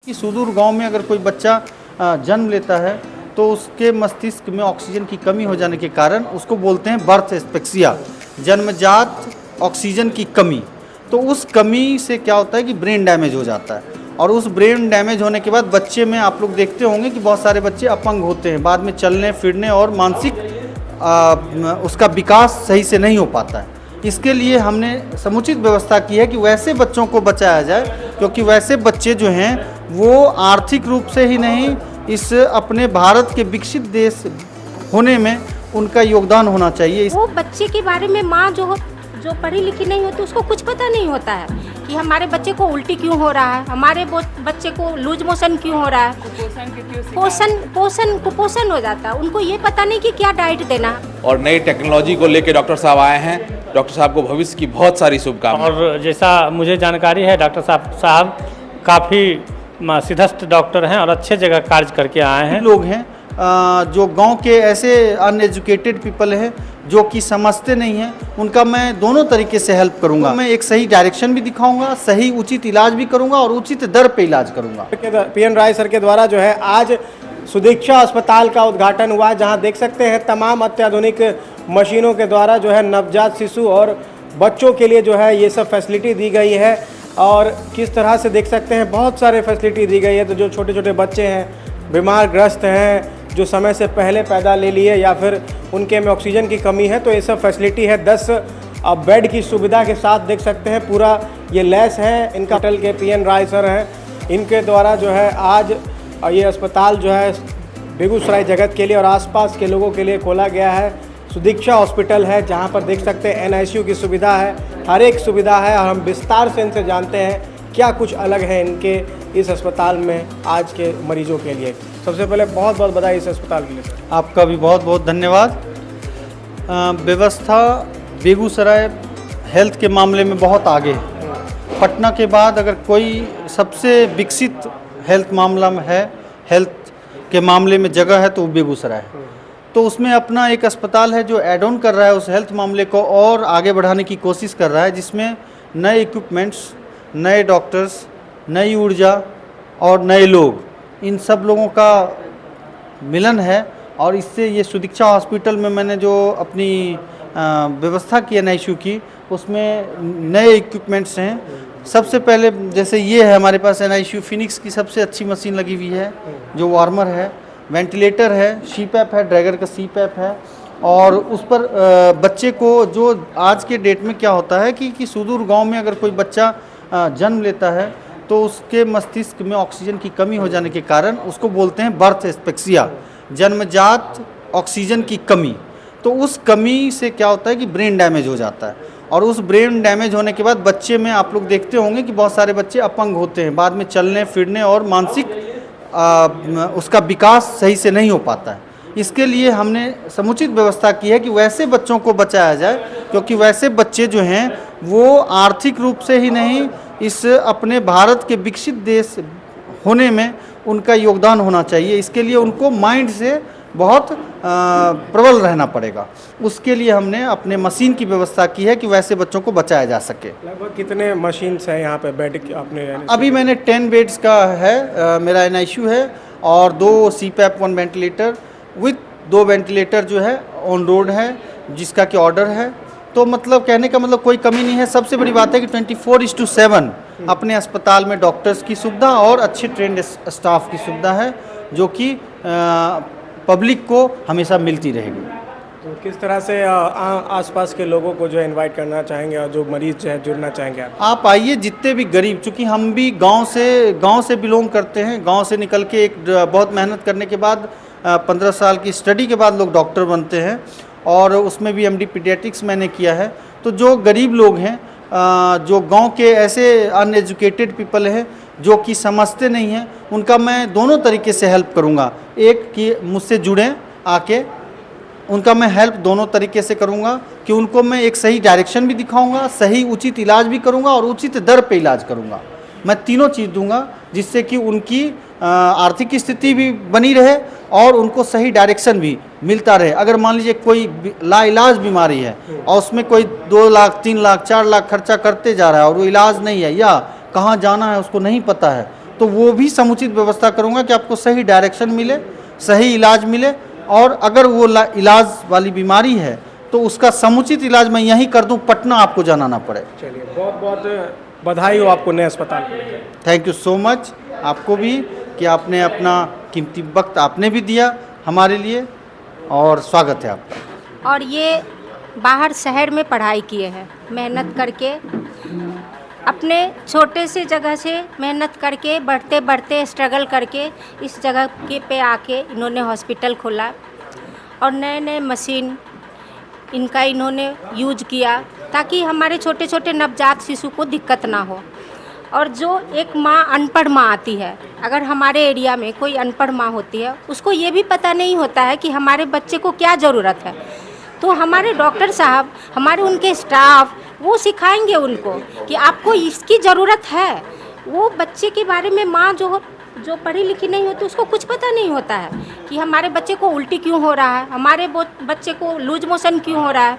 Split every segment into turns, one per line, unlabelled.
कि सुदूर गांव में अगर कोई बच्चा जन्म लेता है तो उसके मस्तिष्क में ऑक्सीजन की कमी हो जाने के कारण उसको बोलते हैं बर्थ एस्पेक्सिया, जन्मजात ऑक्सीजन की कमी। तो उस कमी से क्या होता है कि ब्रेन डैमेज हो जाता है, और उस ब्रेन डैमेज होने के बाद बच्चे में आप लोग देखते होंगे कि बहुत सारे बच्चे अपंग होते हैं, बाद में चलने फिरने और मानसिक उसका विकास सही से नहीं हो पाता है। इसके लिए हमने समुचित व्यवस्था की है कि वैसे बच्चों को बचाया जाए, क्योंकि वैसे बच्चे जो हैं वो आर्थिक रूप से ही नहीं, इस अपने भारत के विकसित देश होने में उनका योगदान होना चाहिए।
वो बच्चे के बारे में माँ जो पढ़ी लिखी नहीं होती उसको कुछ पता नहीं होता है कि हमारे बच्चे को उल्टी क्यों हो रहा है, हमारे बच्चे को लूज मोशन क्यों हो रहा है, कुपोषण हो जाता है। उनको ये पता नहीं कि क्या डाइट देना। और
नई टेक्नोलॉजी को लेकर डॉक्टर साहब आए हैं। डॉक्टर साहब को भविष्य की बहुत सारी शुभकामनाएं।
और जैसा मुझे जानकारी है, डॉक्टर साहब काफ़ी सिद्धस्थ डॉक्टर हैं और अच्छे जगह कार्य करके आए हैं।
लोग हैं जो गांव के ऐसे अनएजुकेटेड पीपल हैं जो कि समझते नहीं हैं, उनका मैं दोनों तरीके से हेल्प करूंगा। मैं एक सही डायरेक्शन भी दिखाऊंगा, सही उचित इलाज भी करूंगा और उचित दर पे इलाज करूंगा।
पीएन राय सर के द्वारा जो है आज सुदीक्षा अस्पताल का उद्घाटन हुआ, जहां देख सकते हैं तमाम अत्याधुनिक मशीनों के द्वारा जो है नवजात शिशु और बच्चों के लिए जो है ये सब फैसिलिटी दी गई है। और किस तरह से देख सकते हैं बहुत सारे फैसिलिटी दी गई है। तो जो छोटे छोटे बच्चे हैं, बीमार ग्रस्त हैं, जो समय से पहले पैदा ले लिए या फिर उनके में ऑक्सीजन की कमी है, तो ये सब फैसिलिटी है। 10 बेड की सुविधा के साथ देख सकते हैं पूरा ये लैस है। इनका होटल के पीएन राय सर हैं, इनके द्वारा जो है आज ये अस्पताल जो है बेगूसराय जगत के लिए और आसपास के लोगों के लिए खोला गया है। सुदीक्षा हॉस्पिटल है, जहां पर देख सकते हैं NICU की सुविधा है, हर एक सुविधा है। और हम विस्तार से इनसे जानते हैं क्या कुछ अलग है इनके इस अस्पताल में आज के मरीजों के लिए। सबसे पहले बहुत बहुत बधाई इस अस्पताल के लिए सर।
आपका भी बहुत बहुत धन्यवाद। व्यवस्था बेगूसराय हेल्थ के मामले में बहुत आगे है। पटना के बाद अगर कोई सबसे विकसित हेल्थ मामला में है, हेल्थ के मामले में जगह है तो वो बेगूसराय है। तो उसमें अपना एक अस्पताल है जो एड ऑन कर रहा है उस हेल्थ मामले को और आगे बढ़ाने की कोशिश कर रहा है, जिसमें नए इक्विपमेंट्स, नए डॉक्टर्स, नई ऊर्जा और नए लोग, इन सब लोगों का मिलन है। और इससे ये सुदीक्षा हॉस्पिटल में मैंने जो अपनी व्यवस्था की NICU की, उसमें नए इक्विपमेंट्स हैं। सबसे पहले जैसे ये है हमारे पास NICU फिनिक्स की सबसे अच्छी मशीन लगी हुई है, जो वार्मर है, वेंटिलेटर है, CPAP है, ड्रैगर का CPAP है। और उस पर बच्चे को जो आज के डेट में क्या होता है कि सुदूर गांव में अगर कोई बच्चा जन्म लेता है तो उसके मस्तिष्क में ऑक्सीजन की कमी हो जाने के कारण उसको बोलते हैं बर्थ एस्पेक्सिया, जन्मजात ऑक्सीजन की कमी। तो उस कमी से क्या होता है कि ब्रेन डैमेज हो जाता है, और उस ब्रेन डैमेज होने के बाद बच्चे में आप लोग देखते होंगे कि बहुत सारे बच्चे अपंग होते हैं, बाद में चलने फिरने और मानसिक उसका विकास सही से नहीं हो पाता है। इसके लिए हमने समुचित व्यवस्था की है कि वैसे बच्चों को बचाया जाए, क्योंकि वैसे बच्चे जो हैं वो आर्थिक रूप से ही नहीं, इस अपने भारत के विकसित देश होने में उनका योगदान होना चाहिए। इसके लिए उनको माइंड से बहुत प्रबल रहना पड़ेगा। उसके लिए हमने अपने मशीन की व्यवस्था की है कि वैसे बच्चों को बचाया जा सके।
लगभग कितने मशीन्स हैं यहाँ पे बेड आपने?
अभी मैंने 10 बेड्स का है मेरा NICU है, और 2 CPAP 1 वेंटिलेटर विथ 2 वेंटिलेटर जो है ऑन रोड है, जिसका कि ऑर्डर है। तो मतलब कहने का मतलब कोई कमी नहीं है। सबसे बड़ी बात है कि 24/7 अपने अस्पताल में डॉक्टर्स की सुविधा और अच्छे ट्रेंड स्टाफ की सुविधा है, जो कि पब्लिक को हमेशा मिलती रहेगी।
तो किस तरह से आसपास के लोगों को जो इनवाइट करना चाहेंगे और जो मरीज जो है जुड़ना चाहेंगे? आप
आइए, जितने भी गरीब, चूँकि हम भी गांव से बिलोंग करते हैं। गांव से निकल के एक बहुत मेहनत करने के बाद 15 साल की स्टडी के बाद लोग डॉक्टर बनते हैं, और उसमें भी MD पीडियाट्रिक्स मैंने किया है। तो जो गरीब लोग हैं, जो गांव के ऐसे अनएजुकेटेड पीपल हैं जो कि समझते नहीं हैं, उनका मैं दोनों तरीके से हेल्प करूंगा। एक कि मुझसे जुड़ें आके, उनका मैं हेल्प दोनों तरीके से करूंगा कि उनको मैं एक सही डायरेक्शन भी दिखाऊंगा, सही उचित इलाज भी करूंगा और उचित दर पे इलाज करूंगा। मैं तीनों चीज़ दूंगा, जिससे कि उनकी आर्थिक स्थिति भी बनी रहे और उनको सही डायरेक्शन भी मिलता रहे। अगर मान लीजिए कोई लाइलाज बीमारी है और उसमें कोई 2 लाख 3 लाख 4 लाख खर्चा करते जा रहा है और वो इलाज नहीं है, या कहाँ जाना है उसको नहीं पता है, तो वो भी समुचित व्यवस्था करूँगा कि आपको सही डायरेक्शन मिले, सही इलाज मिले, और अगर वो इलाज वाली बीमारी है तो उसका समुचित इलाज मैं यहीं कर दूं, पटना आपको जाना ना पड़े।
चलिए, बहुत बहुत बधाई हो आपको नए अस्पताल के लिए।
थैंक यू सो मच आपको भी कि आपने अपना कीमती वक्त आपने भी दिया हमारे लिए, और स्वागत है आपका।
और ये बाहर शहर में पढ़ाई किए हैं, मेहनत करके अपने छोटे से जगह से मेहनत करके बढ़ते बढ़ते स्ट्रगल करके इस जगह के पे आके इन्होंने हॉस्पिटल खोला, और नए नए मशीन इनका इन्होंने यूज किया ताकि हमारे छोटे छोटे नवजात शिशु को दिक्कत ना हो। और जो एक माँ अनपढ़ माँ आती है, अगर हमारे एरिया में कोई अनपढ़ माँ होती है, उसको ये भी पता नहीं होता है कि हमारे बच्चे को क्या ज़रूरत है, तो हमारे डॉक्टर साहब, हमारे उनके स्टाफ वो सिखाएंगे उनको कि आपको इसकी ज़रूरत है। वो बच्चे के बारे में माँ जो पढ़ी लिखी नहीं होती उसको कुछ पता नहीं होता है कि हमारे बच्चे को उल्टी क्यों हो रहा है, हमारे बच्चे को लूज मोशन क्यों हो रहा है,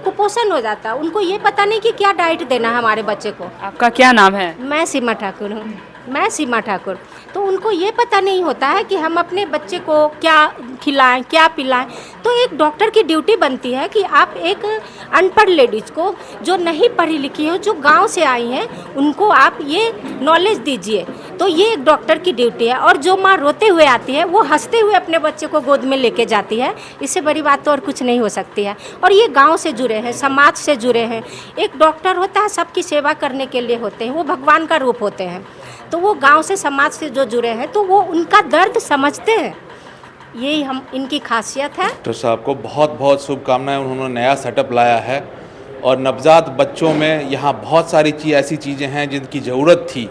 कुपोषण हो जाता है। उनको ये पता नहीं कि क्या डाइट देना है हमारे बच्चे को।
आपका क्या नाम है?
मैं सीमा ठाकुर हूँ। मैं सीमा ठाकुर। तो उनको ये पता नहीं होता है कि हम अपने बच्चे को क्या खिलाएं, क्या पिलाएं। तो एक डॉक्टर की ड्यूटी बनती है कि आप एक अनपढ़ लेडीज़ को, जो नहीं पढ़ी लिखी हो, जो गांव से आई हैं, उनको आप ये नॉलेज दीजिए। तो ये एक डॉक्टर की ड्यूटी है। और जो माँ रोते हुए आती है, वो हंसते हुए अपने बच्चे को गोद में लेके जाती है। इससे बड़ी बात तो और कुछ नहीं हो सकती है। और ये गाँव से जुड़े हैं, समाज से जुड़े हैं। एक डॉक्टर होता है सबकी सेवा करने के लिए होते हैं, वो भगवान का रूप होते हैं। तो वो गांव से, समाज से जो जुड़े हैं, तो वो उनका दर्द समझते हैं। यही हम इनकी खासियत है।
डॉक्टर साहब को बहुत बहुत शुभकामनाएं। उन्होंने नया सेटअप लाया है, और नवजात बच्चों में यहाँ बहुत सारी ऐसी चीज़ें हैं जिनकी ज़रूरत थी,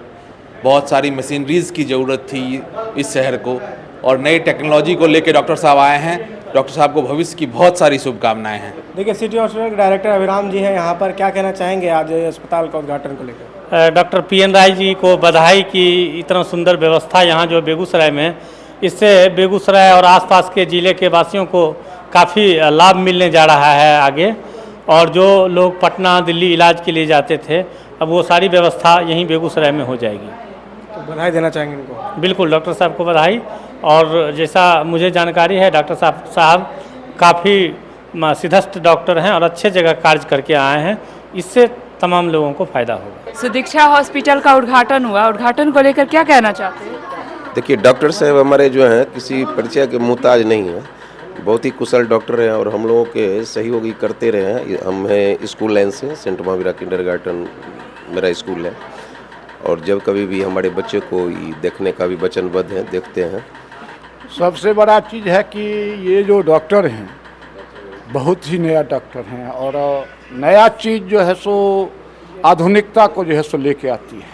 बहुत सारी मशीनरीज़ की ज़रूरत थी इस शहर को, और नई टेक्नोलॉजी को लेकर डॉक्टर साहब आए हैं। डॉक्टर साहब को भविष्य की बहुत सारी शुभकामनाएं हैं।
देखिए, सिटी हॉस्पिटल के डायरेक्टर अभिराम जी हैं यहाँ पर, क्या कहना चाहेंगे आज अस्पताल का उद्घाटन को लेकर?
डॉक्टर PN राय जी को बधाई की इतना सुंदर व्यवस्था यहाँ जो बेगूसराय में, इससे बेगूसराय और आसपास के ज़िले के वासियों को काफ़ी लाभ मिलने जा रहा है आगे। और जो लोग पटना, दिल्ली इलाज के लिए जाते थे, अब वो सारी व्यवस्था यहीं बेगूसराय में हो जाएगी।
तो बधाई देना चाहेंगे इनको?
बिल्कुल, डॉक्टर साहब को बधाई। और जैसा मुझे जानकारी है, डॉक्टर साहब काफ़ी सिद्धस्थ डॉक्टर हैं और अच्छे जगह कार्य करके आए हैं। इससे तमाम लोगों को फ़ायदा होगा।
सुदीक्षा हॉस्पिटल का उद्घाटन हुआ, उद्घाटन को लेकर क्या कहना चाहते हैं?
देखिए, डॉक्टर साहब हमारे जो हैं किसी परिचय के मुहताज नहीं हैं, बहुत ही कुशल डॉक्टर हैं, और हम लोगों के सहयोगी करते रहे हैं। हम हैं स्कूल लाइन से, सेंट महावीरा किंडरगार्टन मेरा स्कूल है, और जब कभी भी हमारे बच्चे को देखने का भी वचनबद्ध हैं, देखते हैं।
सबसे बड़ा चीज़ है कि ये जो डॉक्टर हैं बहुत ही नया डॉक्टर हैं, और नया चीज़ जो है सो आधुनिकता को जो है सो लेके आती है।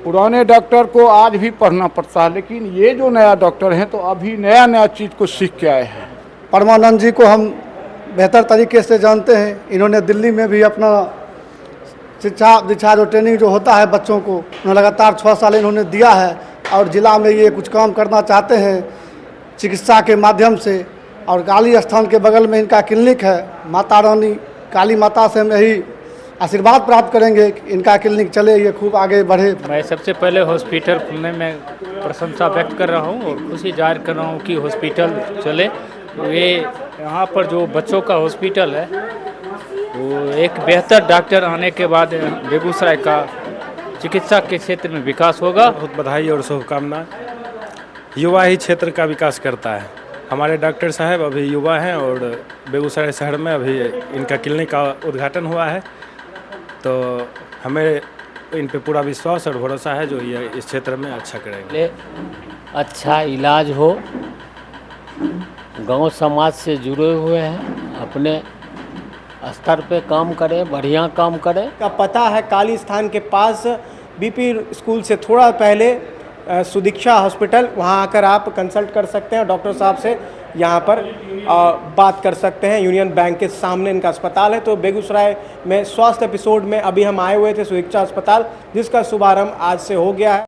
पुराने डॉक्टर को आज भी पढ़ना पड़ता है, लेकिन ये जो नया डॉक्टर हैं तो अभी नया नया चीज़ को सीख के आए हैं।
परमानंद जी को हम बेहतर तरीके से जानते हैं। इन्होंने दिल्ली में भी अपना शिक्षा दीक्षा जो ट्रेनिंग जो होता है बच्चों को, लगातार 6 साल इन्होंने दिया है, और ज़िला में ये कुछ काम करना चाहते हैं चिकित्सा के माध्यम से। और काली स्थान के बगल में इनका क्लिनिक है। माता रानी काली माता से हम यही आशीर्वाद प्राप्त करेंगे कि इनका क्लिनिक चले, ये खूब आगे बढ़े।
मैं सबसे पहले हॉस्पिटल खुलने में प्रशंसा व्यक्त कर रहा हूँ और खुशी जाहिर कर रहा हूँ कि हॉस्पिटल चले। ये यहाँ पर जो बच्चों का हॉस्पिटल है, वो एक बेहतर डॉक्टर आने के बाद बेगूसराय का चिकित्सा के क्षेत्र में विकास होगा।
बहुत बधाई और शुभकामना। युवा ही क्षेत्र का विकास करता है। हमारे डॉक्टर साहब अभी युवा हैं, और बेगूसराय शहर में अभी इनका क्लिनिक का उद्घाटन हुआ है, तो हमें इन पे पूरा विश्वास और भरोसा है जो ये इस क्षेत्र में अच्छा करेंगे।
अच्छा इलाज हो, गांव समाज से जुड़े हुए हैं, अपने स्तर पे काम करें, बढ़िया काम करें।
का पता है काली स्थान के पास BP स्कूल से थोड़ा पहले सुदीक्षा हॉस्पिटल, वहाँ आकर आप कंसल्ट कर सकते हैं। डॉक्टर साहब से यहाँ पर बात कर सकते हैं। यूनियन बैंक के सामने इनका अस्पताल है। तो बेगूसराय में स्वास्थ्य एपिसोड में अभी हम आए हुए थे सुदीक्षा अस्पताल, जिसका शुभारंभ आज से हो गया है।